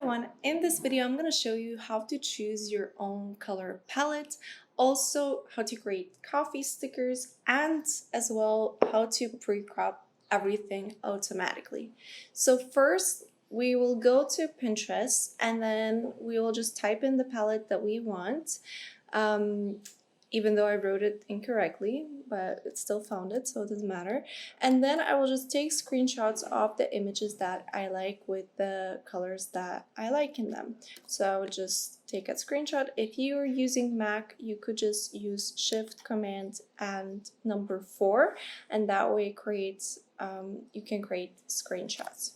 everyone, in this video I'm going to show you how to choose your own color palette, also how to create coffee stickers, and as well how to pre-crop everything automatically. So first we will go to Pinterest and then we will just type in the palette that we want. Even though I wrote it incorrectly, but it still found it, so it doesn't matter. And then I will just take screenshots of the images that I like with the colors that I like in them. So I would just take a screenshot. If you're using Mac, you could just use Shift Command and number 4, and that way you can create screenshots.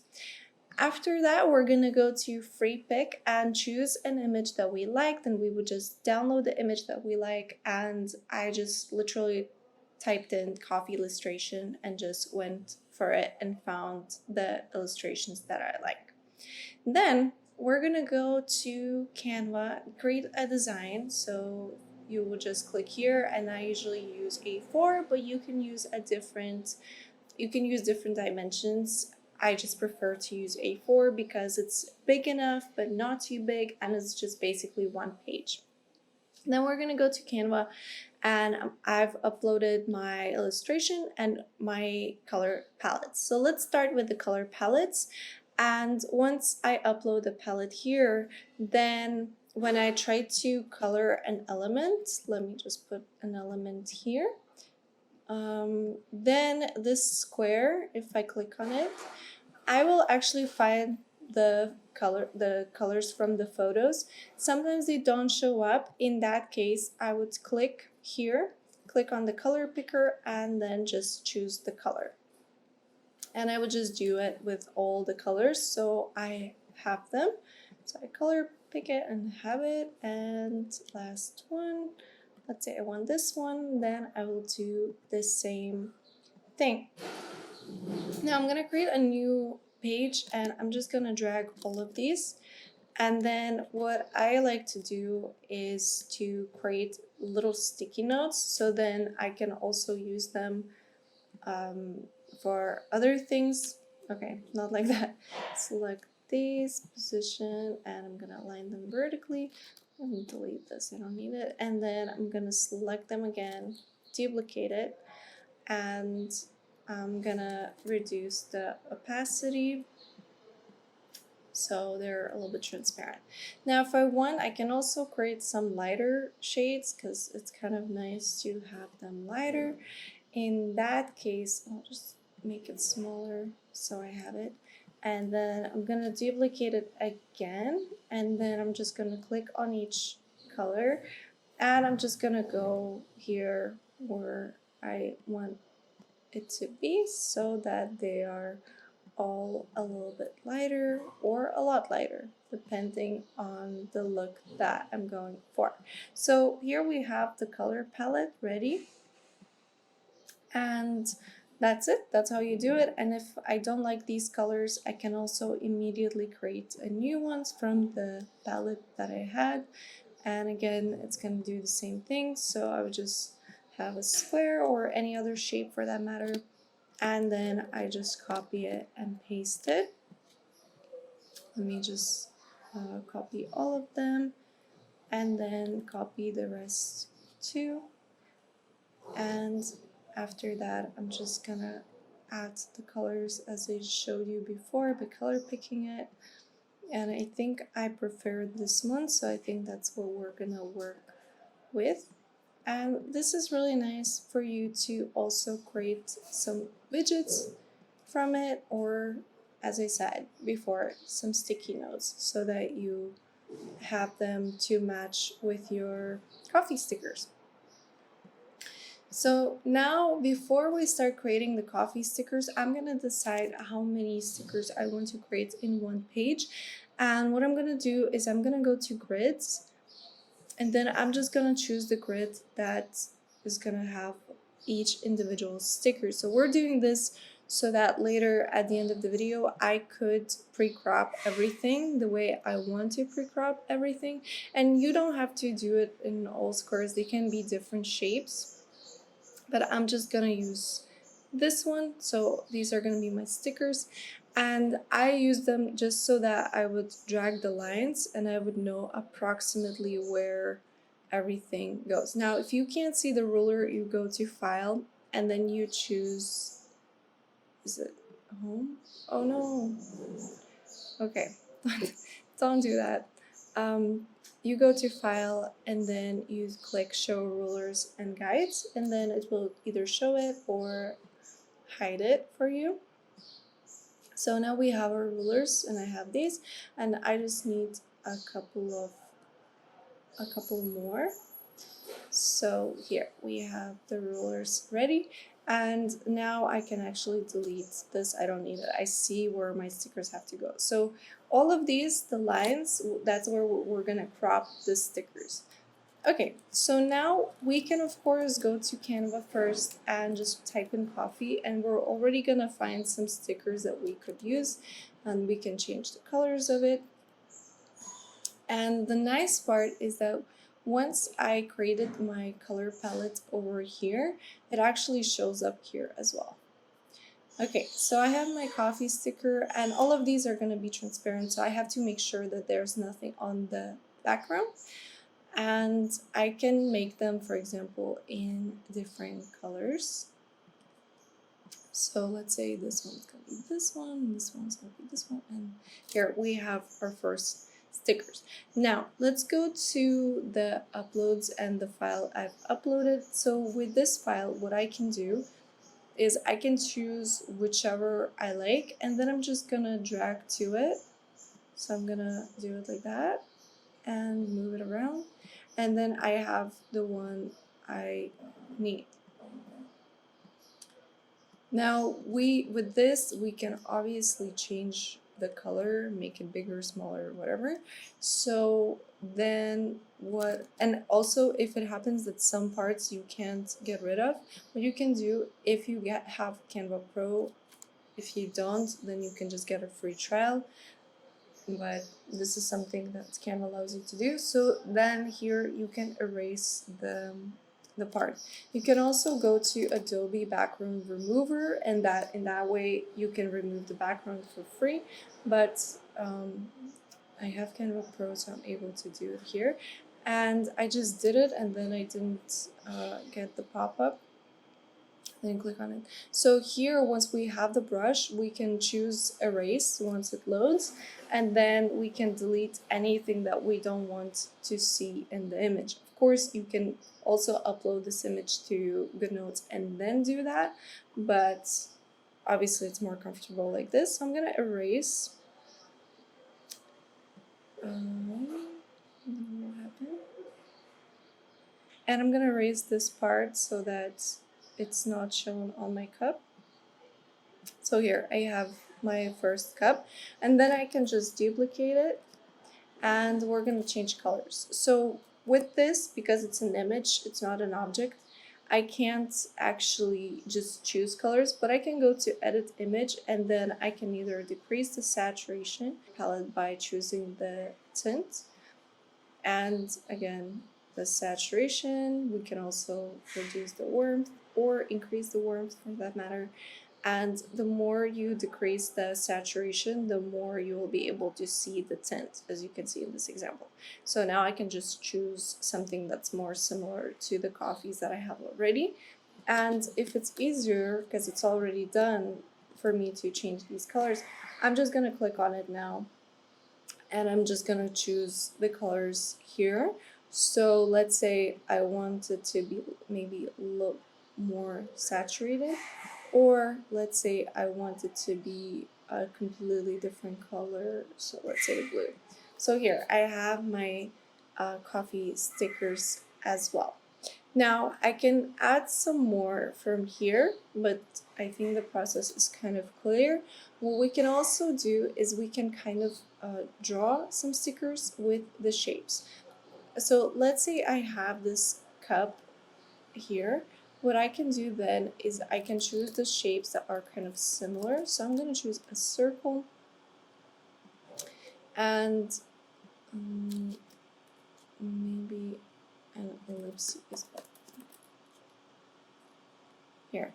After that, we're gonna go to free pick and choose an image that we like. Then we would just download the image that we like, and I just literally typed in coffee illustration and just went for it and found the illustrations that I like. Then we're gonna go to Canva, create a design. So you will just click here, and I usually use A4, but you can use different dimensions. I just prefer to use A4 because it's big enough but not too big, and it's just basically one page. Then we're gonna go to Canva, and I've uploaded my illustration and my color palettes. So let's start with the color palettes. And once I upload the palette here, then when I try to color an element, let me just put an element here. Then this square, if I click on it, I will actually find the colors from the photos. Sometimes they don't show up. In that case, I would click here, click on the color picker, and then just choose the color. And I would just do it with all the colors so I have them. So I color pick it and have it. And last one, let's say I want this one, then I will do the same thing. Now I'm gonna create a new page, and I'm just gonna drag all of these. And then what I like to do is to create little sticky notes, so then I can also use them for other things. Okay, not like that. Select these, position, and I'm gonna align them vertically. Let me delete this, I don't need it. And then I'm gonna select them again, duplicate it, and I'm gonna reduce the opacity so they're a little bit transparent. Now if I want, I can also create some lighter shades because it's kind of nice to have them lighter. In that case, I'll just make it smaller so I have it. And then I'm gonna duplicate it again, and then I'm just gonna click on each color, and I'm just gonna go here where I want it to be so that they are all a little bit lighter or a lot lighter depending on the look that I'm going for. So here we have the color palette ready, and that's it. That's how you do it. And if I don't like these colors, I can also immediately create a new ones from the palette that I had, and again it's going to do the same thing. So I would just have a square or any other shape for that matter, and then I just copy it and paste it. Let me just copy all of them and then copy the rest too. And after that, I'm just gonna add the colors as I showed you before by color picking it. And I think I prefer this one, so I think that's what we're gonna work with. And this is really nice for you to also create some widgets from it, or as I said before, some sticky notes so that you have them to match with your coffee stickers. So now before we start creating the coffee stickers, I'm going to decide how many stickers I want to create in one page. And what I'm going to do is I'm going to go to grids, and then I'm just gonna choose the grid that is gonna have each individual sticker. So we're doing this so that later at the end of the video, I could pre-crop everything the way I want to pre-crop everything. And you don't have to do it in all squares. They can be different shapes, but I'm just gonna use this one. So these are gonna be my stickers. And I use them just so that I would drag the lines and I would know approximately where everything goes. Now, if you can't see the ruler, you go to File and then you choose, is it Home? Oh no. Okay, don't do that. Um, you go to File and then you click Show Rulers and Guides, and then it will either show it or hide it for you. So now we have our rulers, and I have these, and I just need a couple more. So here we have the rulers ready, and now I can actually delete this. I don't need it. I see where my stickers have to go. So all of these, the lines, that's where we're gonna crop the stickers. Okay, so now we can of course go to Canva first and just type in coffee, and we're already gonna find some stickers that we could use, and we can change the colors of it. And the nice part is that once I created my color palette over here, it actually shows up here as well. Okay, so I have my coffee sticker, and all of these are going to be transparent, so I have to make sure that there's nothing on the background. And I can make them, for example, in different colors. So let's say this one's gonna be this one's gonna be this one, and here we have our first stickers. Now let's go to the uploads and the file I've uploaded. So with this file, what I can do is I can choose whichever I like, and then I'm just gonna drag to it. So I'm gonna do it like that and move it around, and then I have the one I need. Now with this we can obviously change the color, make it bigger, smaller, whatever. So then what, and also if it happens that some parts you can't get rid of, what you can do if you have Canva Pro, if you don't, then you can just get a free trial. But this is something that Canva allows you to do. So then here you can erase the part. You can also go to Adobe Background Remover, and that in that way you can remove the background for free. But I have Canva Pro, so I'm able to do it here. And I just did it, and then I didn't get the pop-up. Then click on it. So here, once we have the brush, we can choose erase once it loads, and then we can delete anything that we don't want to see in the image. Of course, you can also upload this image to Goodnotes and then do that, but obviously it's more comfortable like this. So I'm gonna erase. What happened? And I'm gonna erase this part so that it's not shown on my cup. So here I have my first cup, and then I can just duplicate it, and we're going to change colors. So with this, because it's an image, it's not an object, I can't actually just choose colors, but I can go to edit image, and then I can either decrease the saturation palette by choosing the tint, and again the saturation. We can also reduce the warmth or increase the warmth for that matter. And the more you decrease the saturation, the more you will be able to see the tint, as you can see in this example. So now I can just choose something that's more similar to the coffees that I have already. And if it's easier, because it's already done for me to change these colors, I'm just going to click on it now, and I'm just going to choose the colors here. So let's say I want it to be maybe look more saturated, or let's say I want it to be a completely different color, so let's say blue. So here I have my coffee stickers as well. Now I can add some more from here, but I think the process is kind of clear. What we can also do is we can kind of draw some stickers with the shapes. So let's say I have this cup here. What I can do then is I can choose the shapes that are kind of similar. So I'm going to choose a circle and maybe an ellipse as well. Here,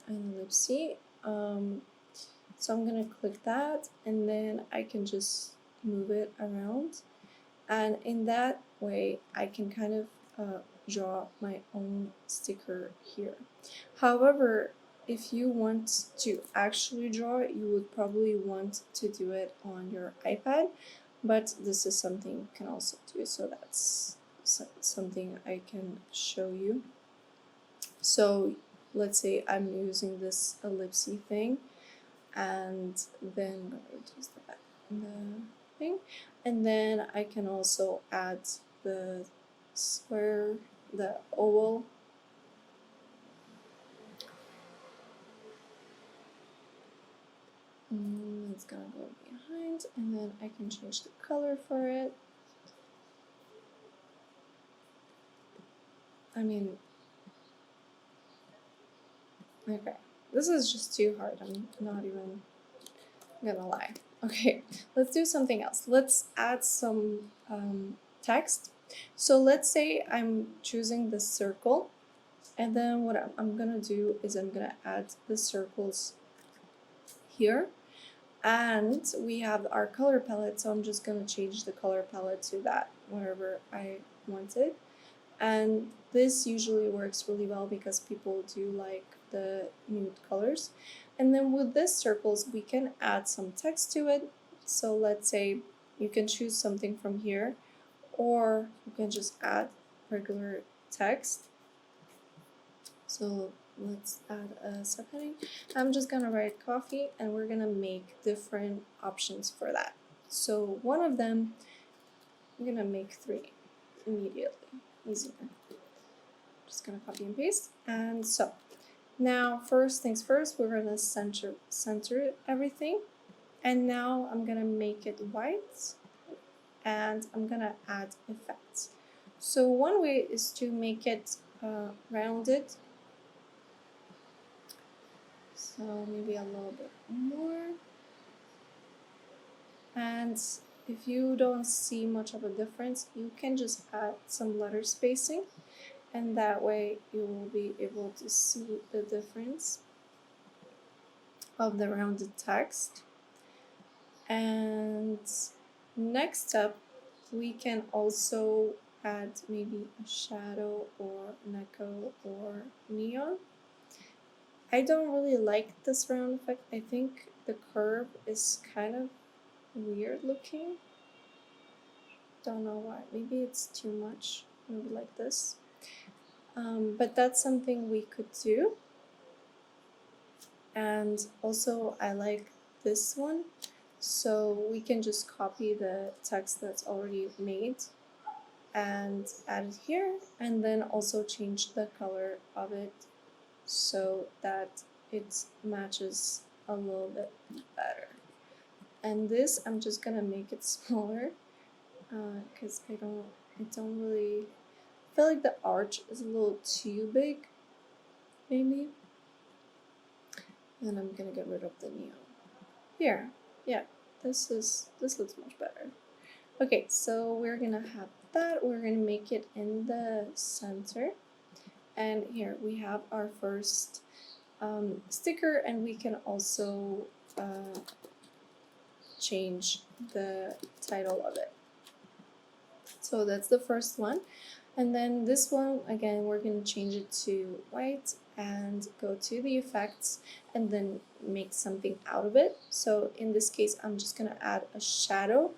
an ellipse. So I'm gonna click that, and then I can just move it around, and in that way I can kind of draw my own sticker here. However, if you want to actually draw it, you would probably want to do it on your iPad, but this is something you can also do, so that's something I can show you. So let's say I'm using this ellipsy thing, and then I'm going to reduce the thing, and then I can also add the square, the oval. It's gonna go behind, and then I can change the color for it. I mean, okay, this is just too hard. I'm not even gonna lie. Okay, let's do something else. Let's add some text. So let's say I'm choosing the circle, and then what I'm gonna do is I'm gonna add the circles here, and we have our color palette, so I'm just gonna change the color palette to that, whatever I wanted. And this usually works really well because people do like the nude colors. And then with this circles, we can add some text to it. So let's say you can choose something from here, or you can just add regular text. So let's add a subheading. I'm just gonna write coffee, and we're gonna make different options for that. So one of them, I'm gonna make 3 immediately, easier. Just gonna copy and paste. And so now first things first, we're gonna center everything. And now I'm gonna make it white, and I'm gonna add effects. So one way is to make it rounded. So maybe a little bit more. And if you don't see much of a difference, you can just add some letter spacing, and that way you will be able to see the difference of the rounded text. And next up, we can also add maybe a shadow or an echo or neon. I don't really like this round effect. I think the curve is kind of weird looking. Don't know why. Maybe it's too much. Maybe like this. But that's something we could do. And also I like this one. So we can just copy the text that's already made and add it here, and then also change the color of it so that it matches a little bit better. And this, I'm just gonna make it smaller because I don't really feel like the arch is a little too big, maybe. And I'm gonna get rid of the neon. Here, yeah, this looks much better. Okay, so we're gonna have that. We're gonna make it in the center, and here we have our first sticker, and we can also change the title of it. So that's the first one. And then this one, again, we're going to change it to white and go to the effects and then make something out of it. So in this case, I'm just going to add a shadow,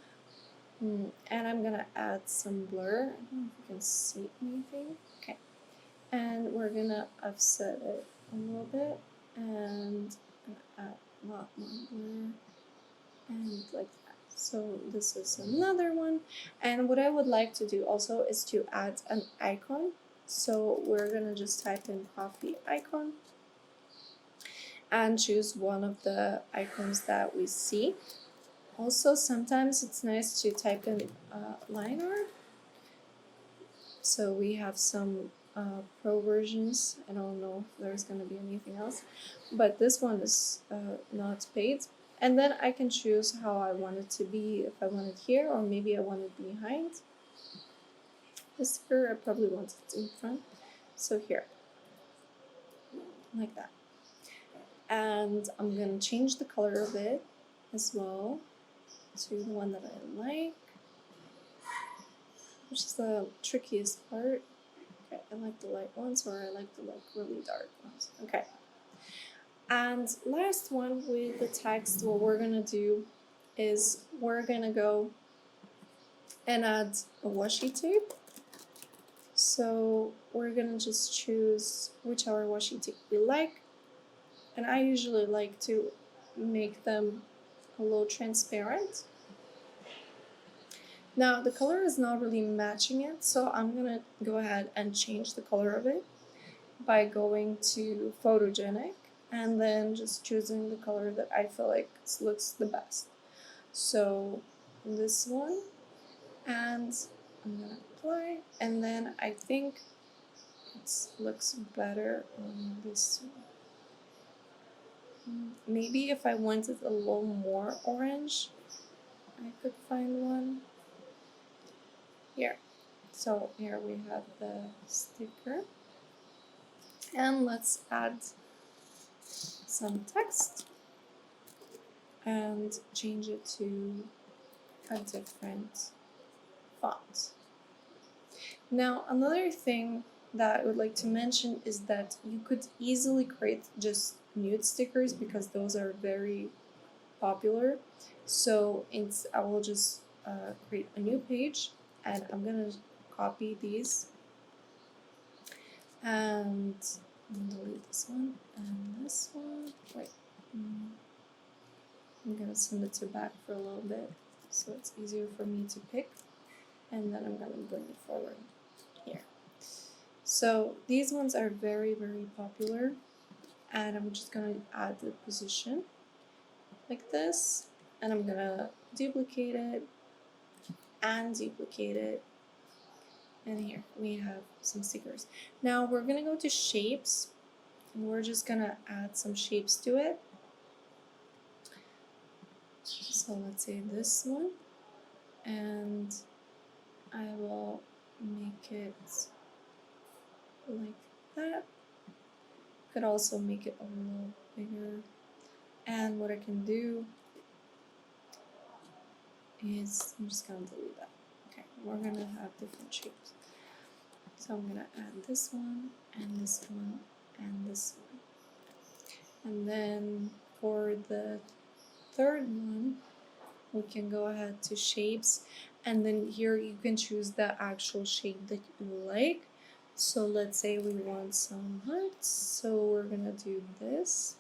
and I'm going to add some blur. I don't know if you can see anything. Okay. And we're going to offset it a little bit, and add a lot more blur, and like that. So this is another one. And what I would like to do also is to add an icon. So we're gonna just type in coffee icon and choose one of the icons that we see. Also, sometimes it's nice to type in line art. So we have some pro versions. I don't know if there's gonna be anything else, but this one is not paid. And then I can choose how I want it to be, if I want it here, or maybe I want it behind. This sticker, I probably want it in front. So here, like that. And I'm gonna change the color of it as well to the one that I like, which is the trickiest part. Okay, I like the light ones, or I like the like really dark ones. Okay. And last one with the text, what we're gonna do is we're gonna go and add a washi tape. So we're gonna just choose whichever washi tape we like. And I usually like to make them a little transparent. Now the color is not really matching it, so I'm gonna go ahead and change the color of it by going to photogenic and then just choosing the color that I feel like looks the best. So this one, and I'm gonna apply, and then I think it looks better on this one. Maybe if I wanted a little more orange, I could find one here. So here we have the sticker, and let's add some text and change it to a different font. Now, another thing that I would like to mention is that you could easily create just nude stickers because those are very popular. So I will just create a new page, and I'm gonna copy these and delete this one and this one. Wait, I'm gonna send it to back for a little bit so it's easier for me to pick, and then I'm gonna bring it forward here. So these ones are very, very popular, and I'm just gonna add the position like this, and I'm gonna duplicate it and duplicate it, and here we have some stickers. Now we're gonna go to shapes, and we're just gonna add some shapes to it. So let's say this one, and I will make it like that. Could also make it a little bigger. And what I can do is, I'm just gonna delete that. Okay, we're gonna have different shapes. So I'm gonna add this one, and this one, and this one. And then for the third one, we can go ahead to shapes, and then here you can choose the actual shape that you like. So let's say we want some hearts, so we're gonna do this,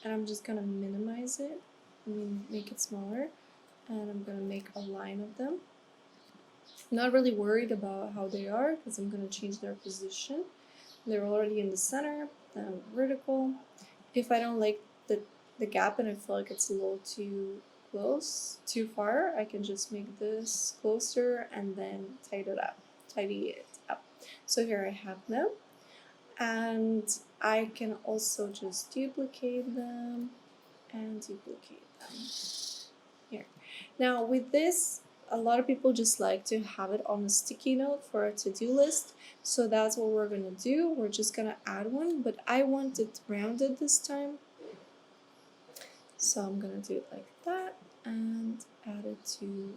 and I'm just gonna minimize it, make it smaller, and I'm gonna make a line of them. I'm not really worried about how they are because I'm gonna change their position. They're already in the center, vertical. If I don't like the gap and I feel like it's a little too close, too far, I can just make this closer and then tidy it up. So here I have them, and I can also just duplicate them and duplicate them here. Now with this, a lot of people just like to have it on a sticky note for a to-do list. So that's what we're gonna do. We're just gonna add one, but I want it rounded this time. So I'm gonna do it like that and add it to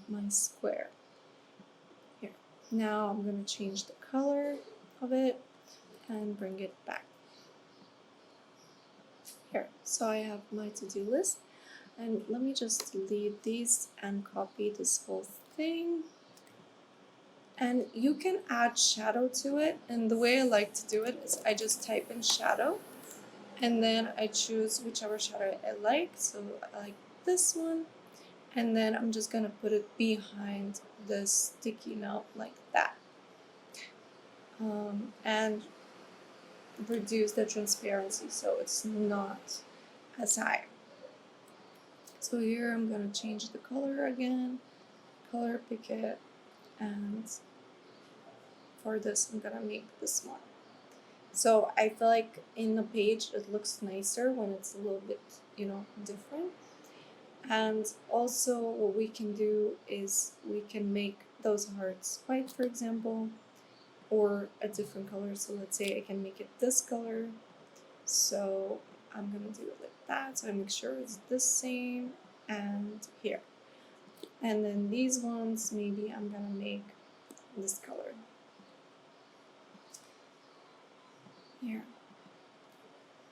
my square here. Now I'm gonna change the color of it and bring it back here. So I have my to-do list, and let me just delete these and copy this whole thing. And you can add shadow to it, and the way I like to do it is I just type in shadow, and then I choose whichever shadow I like. So I like this one, and then I'm just gonna put it behind the sticky note like that, and reduce the transparency so it's not as high. So here I'm gonna change the color again, color pick it, and for this I'm gonna make this one. So I feel like in the page it looks nicer when it's a little bit, different. And also what we can do is we can make those hearts white, for example, or a different color. So let's say I can make it this color. So I'm gonna do it like that, so I make sure it's the same, and here. And then these ones, maybe I'm gonna make this color here.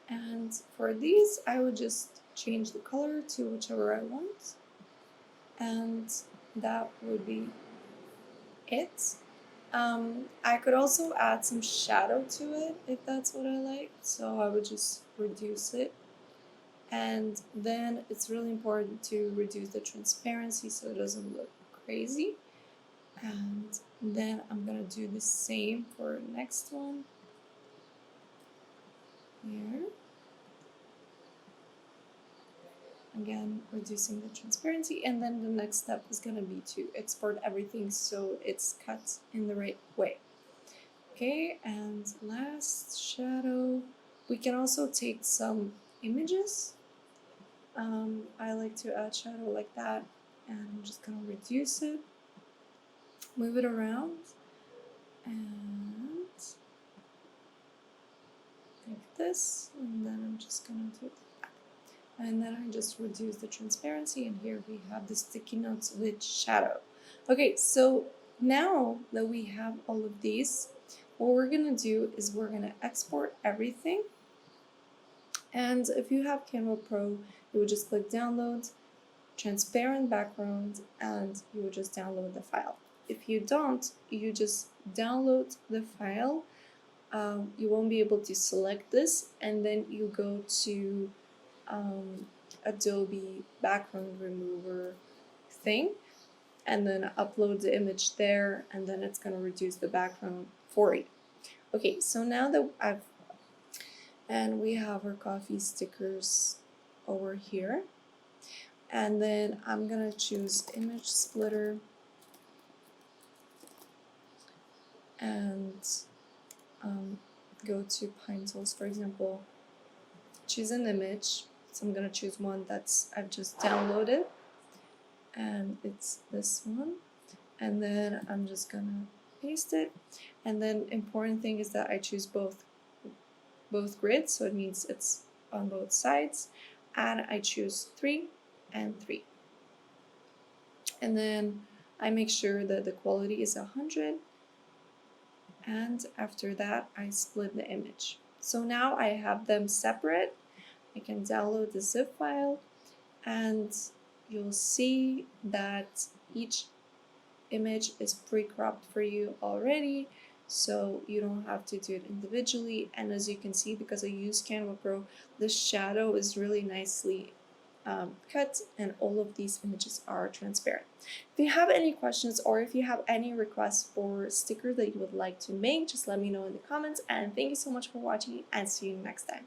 And for these, I would just change the color to whichever I want, and that would be it. I could also add some shadow to it if that's what I like, so I would just reduce it. And then it's really important to reduce the transparency so it doesn't look crazy. And then I'm gonna do the same for the next one here. Again, reducing the transparency, and then the next step is gonna be to export everything so it's cut in the right way. Okay, and last shadow, we can also take some images. I like to add shadow like that, and I'm just gonna reduce it, move it around, and like this, and then I'm just gonna do that. And then I just reduce the transparency, and here we have the sticky notes with shadow. Okay, so now that we have all of these, what we're gonna do is we're gonna export everything. And if you have Canva Pro, you would just click download, transparent background, and you would just download the file. If you don't, you just download the file. You won't be able to select this, and then you go to Adobe background remover thing, and then upload the image there, and then it's going to reduce the background for you. Okay, so now that and we have our coffee stickers over here, and then I'm gonna choose image splitter and go to Pine Tools, for example, choose an image. So I'm gonna choose one that's I've just downloaded, and it's this one, and then I'm just gonna paste it. And then important thing is that I choose both grids, so it means it's on both sides, and I choose 3 and 3, and then I make sure that the quality is 100, and after that I split the image. So now I have them separate. I can download the zip file, and you'll see that each image is pre-cropped for you already, so you don't have to do it individually. And as you can see, because I use Canva Pro, the shadow is really nicely cut, and all of these images are transparent. If you have any questions, or if you have any requests for stickers that you would like to make, just let me know in the comments. And thank you so much for watching, and see you next time.